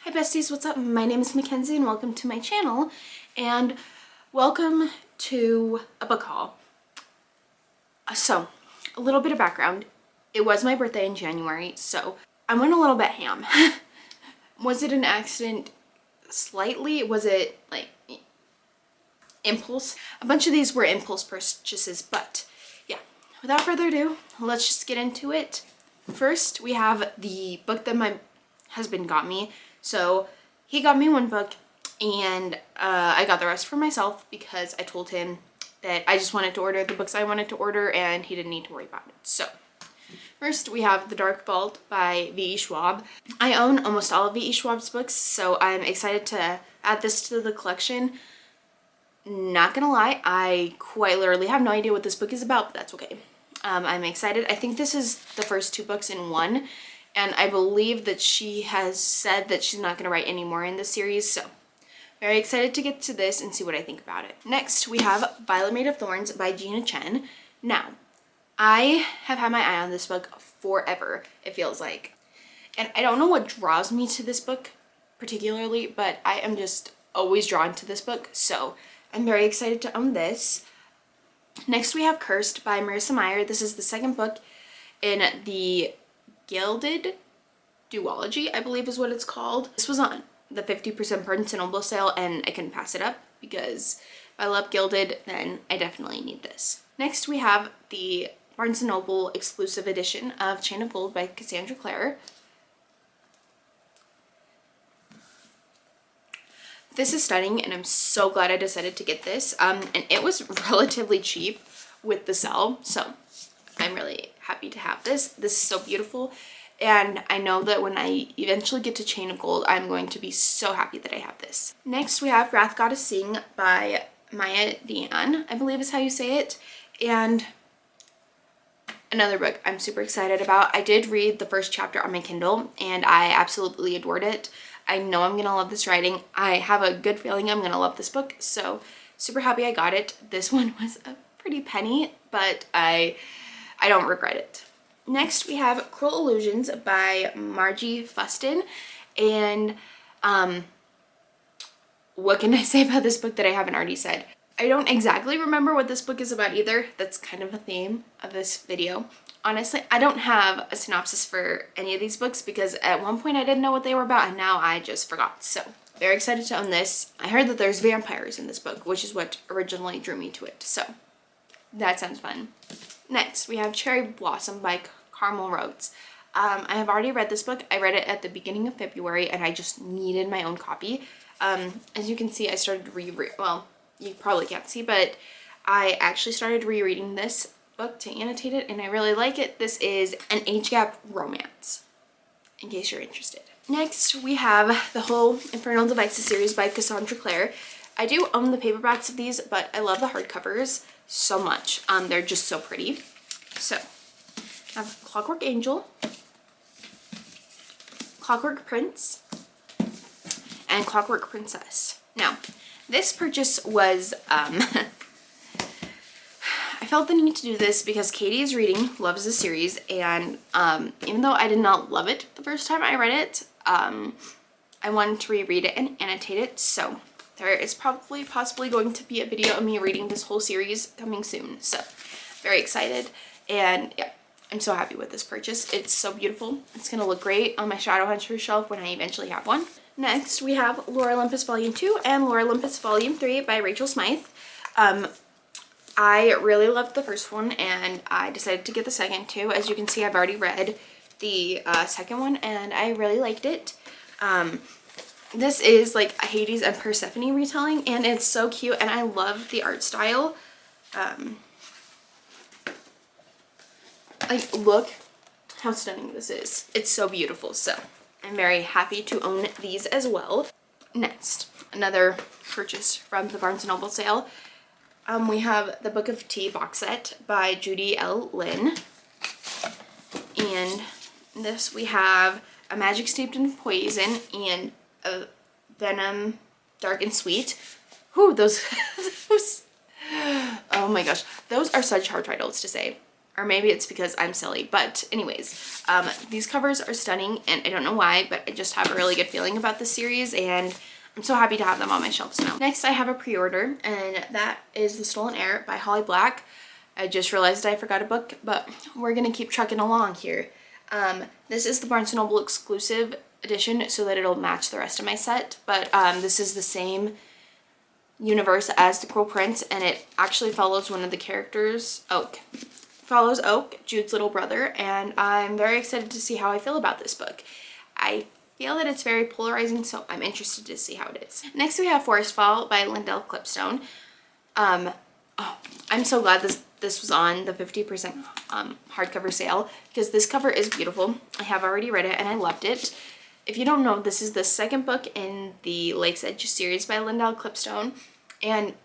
Hi besties, what's up? My name is Makenzie and welcome to my channel and welcome to a book haul. So, a little bit of background. It was my birthday in January, so I went a little bit ham. Was it an accident? Slightly. Was it like impulse? A bunch of these were impulse purchases, but yeah. Without further ado, let's just get into it. First, we have the book that my husband got me. So he got me one book and I got the rest for myself because I told him that I just wanted to order the books I wanted to order and he didn't need to worry about it. So first we have The Dark Vault by V.E. Schwab. I own almost all of V.E. Schwab's books, so I'm excited to add this to the collection. Not gonna lie, I quite literally have no idea what this book is about, but that's okay. I'm excited. I think this is the first two books in one. And I believe that she has said that she's not going to write any more in this series, so very excited to get to this and see what I think about it. Next, we have Violet Made of Thorns by Gina Chen. Now, I have had my eye on this book forever, it feels like. And I don't know what draws me to this book particularly, but I am just always drawn to this book, so I'm very excited to own this. Next, we have Cursed by Marissa Meyer. This is the second book in the Gilded duology, I believe is what it's called. This was on the 50% Barnes & Noble sale and I couldn't pass it up because if I love Gilded, then I definitely need this. Next we have the Barnes & Noble exclusive edition of Chain of Gold by Cassandra Clare. This is stunning and I'm so glad I decided to get this. And it was relatively cheap with the sale, so I'm really happy to have this. This is so beautiful and I know that when I eventually get to Chain of Gold, I'm going to be so happy that I have this. Next we have Wrath Goddess Sing by Maya Diane, I believe is how you say it, and another book I'm super excited about. I did read the first chapter on my Kindle and I absolutely adored it. I know I'm gonna love this writing. I have a good feeling I'm gonna love this book, so super happy I got it. This one was a pretty penny, but I don't regret it. Next we have Cruel Illusions by Margie Fuston, and what can I say about this book that I haven't already said? I don't exactly remember what this book is about either. That's kind of a theme of this video. Honestly, I don't have a synopsis for any of these books because at one point I didn't know what they were about and now I just forgot. So very excited to own this. I heard that there's vampires in this book, which is what originally drew me to it. So that sounds fun. Next, we have Cherry Blossom by Carmel Rhodes. I have already read this book. I read it at the beginning of February and I just needed my own copy. As you can see, I started well, you probably can't see, but I actually started rereading this book to annotate it and I really like it. This is an age gap romance, in case you're interested. Next, we have the whole Infernal Devices series by Cassandra Clare. I do own the paperbacks of these, but I love the hardcovers so much. They're just so pretty. So I have Clockwork Angel, Clockwork Prince, and Clockwork Princess. Now, this purchase was, I felt the need to do this because Katie is reading, loves the series, and even though I did not love it the first time I read it, I wanted to reread it and annotate it, so there is possibly going to be a video of me reading this whole series coming soon, so very excited. And yeah, I'm so happy with this purchase. It's so beautiful. It's gonna look great on my Shadowhunters shelf when I eventually have one. Next, we have Lore Olympus Volume 2 and Lore Olympus Volume 3 by Rachel Smythe. I really loved the first one and I decided to get the second too. As you can see, I've already read the second one and I really liked it. This is like a Hades and Persephone retelling and it's so cute and I love the art style. Like, look how stunning this is. It's so beautiful, so I'm very happy to own these as well. Next, another purchase from the Barnes & Noble sale. We have the Book of Tea box set by Judy L. Lynn. And this we have A Magic Steeped in Poison and A Venom Dark and Sweet. Whew, those, oh my gosh. Those are such hard titles to say. or maybe it's because I'm silly, but anyways, these covers are stunning, and I don't know why, but I just have a really good feeling about this series, and I'm so happy to have them on my shelves now. Next, I have a pre-order, and that is The Stolen Heir by Holly Black. I just realized I forgot a book, but we're gonna keep trucking along here. This is the Barnes & Noble exclusive edition so that it'll match the rest of my set, but this is the same universe as The Cruel Prince, and it actually follows one of the characters, Oak. Follows Oak, Jude's little brother, and I'm very excited to see how I feel about this book. I feel that it's very polarizing, so I'm interested to see how it is. Next we have Forest Fall by Lindell Clipstone. Oh, I'm so glad this was on the 50% hardcover sale, because this cover is beautiful. I have already read it and I loved it. If you don't know, this is the second book in the Lake's Edge series by Lindell Clipstone, and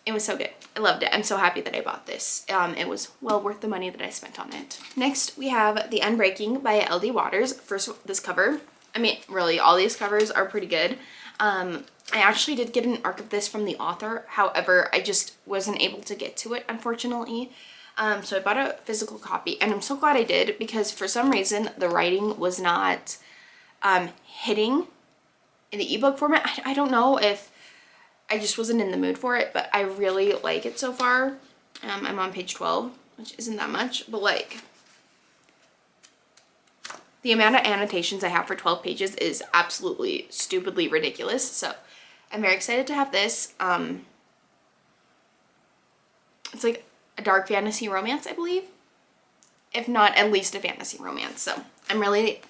it was so good. I loved it. I'm so happy that I bought this. It was well worth the money that I spent on it. Next, we have The Unbreaking by L.D. Waters. First, this cover. I mean, really, all these covers are pretty good. I actually did get an arc of this from the author. However, I just wasn't able to get to it, unfortunately. So I bought a physical copy, and I'm so glad I did, because for some reason, the writing was not hitting in the ebook format. I don't know if I just wasn't in the mood for it, but I really like it so far. I'm on page 12, which isn't that much, but like the amount of annotations I have for 12 pages is absolutely stupidly ridiculous. So I'm very excited to have this. It's like a dark fantasy romance, I believe. If not, at least a fantasy romance. So I'm really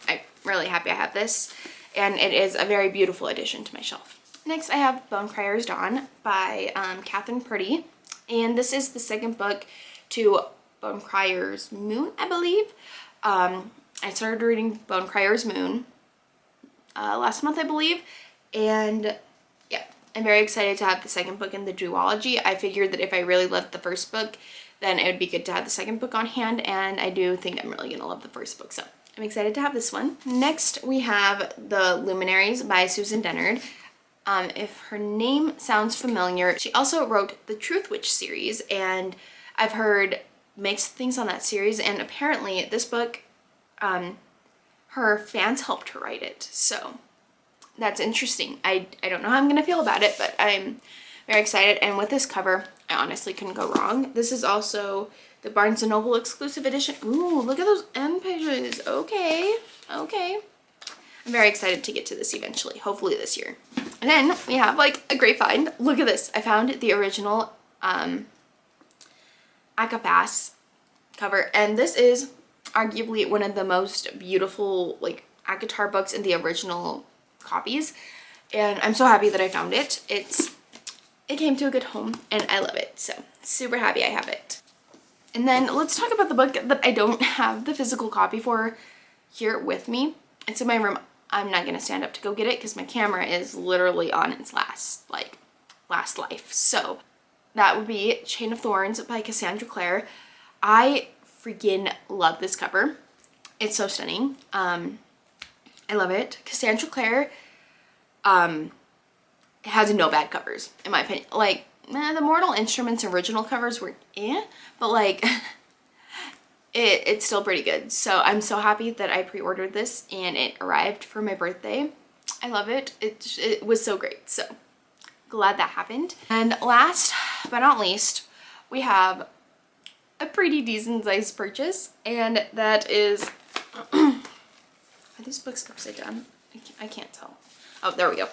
happy I have this, and it is a very beautiful addition to my shelf. Next, I have Bonecryer's Dawn by Catherine Purdy, and this is the second book to Bonecryer's Moon, I believe. I started reading Bonecryer's Moon last month, I believe, and yeah, I'm very excited to have the second book in the duology. I figured that if I really loved the first book, then it would be good to have the second book on hand, and I do think I'm really gonna love the first book, so I'm excited to have this one. Next, we have The Luminaries by Susan Dennard. If her name sounds familiar, she also wrote the Truth Witch series, and I've heard mixed things on that series, and apparently this book, her fans helped her write it, so that's interesting. I don't know how I'm gonna feel about it, but I'm very excited, and with this cover, I honestly couldn't go wrong. This is also the Barnes & Noble exclusive edition. Ooh, look at those end pages. Okay, okay. I'm very excited to get to this eventually, hopefully this year. And then we have like a great find. Look at this. I found the original ACOFAS cover, and this is arguably one of the most beautiful like ACOTAR books in the original copies, and I'm so happy that I found it. It came to a good home, and I love it, so super happy I have it. And then let's talk about the book that I don't have the physical copy for here with me. It's in my room. I'm not gonna stand up to go get it because my camera is literally on its last life. So that would be Chain of Thorns by Cassandra Clare. I freaking love this cover. It's so stunning. I love it. Cassandra Clare has no bad covers, in my opinion. Like, the Mortal Instruments original covers were but like it's still pretty good. So I'm so happy that I pre-ordered this and it arrived for my birthday. I love it. It was so great. So glad that happened. And last but not least, we have a pretty decent sized purchase, and that is are these books upside down? I can't tell. Oh, there we go.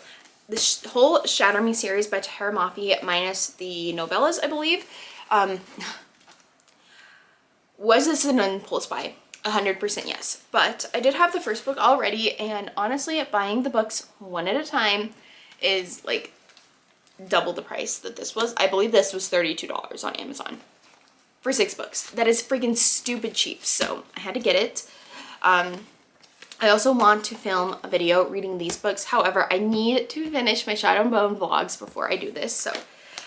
The whole Shatter Me series by Tara Mafi minus the novellas, I believe. Was this an impulse buy? 100% yes. But I did have the first book already, and honestly, buying the books one at a time is like double the price that this was. I believe this was $32 on Amazon for 6 books. That is freaking stupid cheap, so I had to get it. I also want to film a video reading these books. However, I need to finish my Shadow and Bone vlogs before I do this, so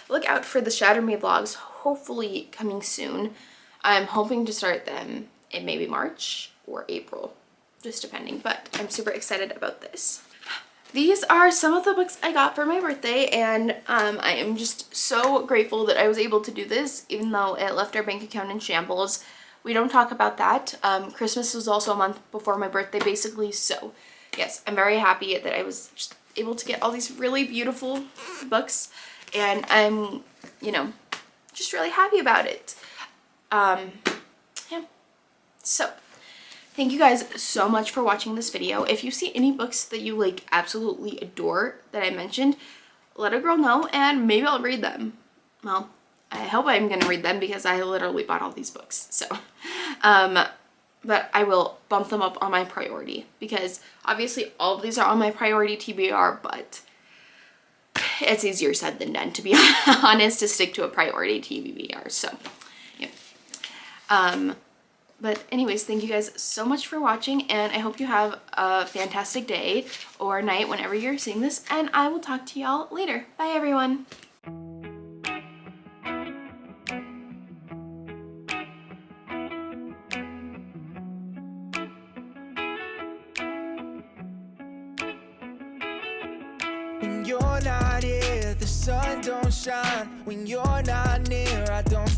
look out for the Shatter Me vlogs, hopefully coming soon. I'm hoping to start them in maybe March or April, just depending, but I'm super excited about this. These are some of the books I got for my birthday, and I am just so grateful that I was able to do this, even though it left our bank account in shambles. we don't talk about that. Christmas was also a month before my birthday basically, so yes, I'm very happy that I was just able to get all these really beautiful books, and I'm, you know, just really happy about it. Yeah, so thank you guys so much for watching this video. If you see any books that you like absolutely adore that I mentioned, let a girl know and maybe I'll read them. Well, I hope I'm gonna read them because I literally bought all these books, so but I will bump them up on my priority, because obviously all of these are on my priority TBR, but it's easier said than done, to be honest, to stick to a priority TBR. So yeah. But anyways, thank you guys so much for watching, and I hope you have a fantastic day or night whenever you're seeing this, and I will talk to y'all later. Bye everyone. When you're not here, the sun don't shine. When you're not near, I don't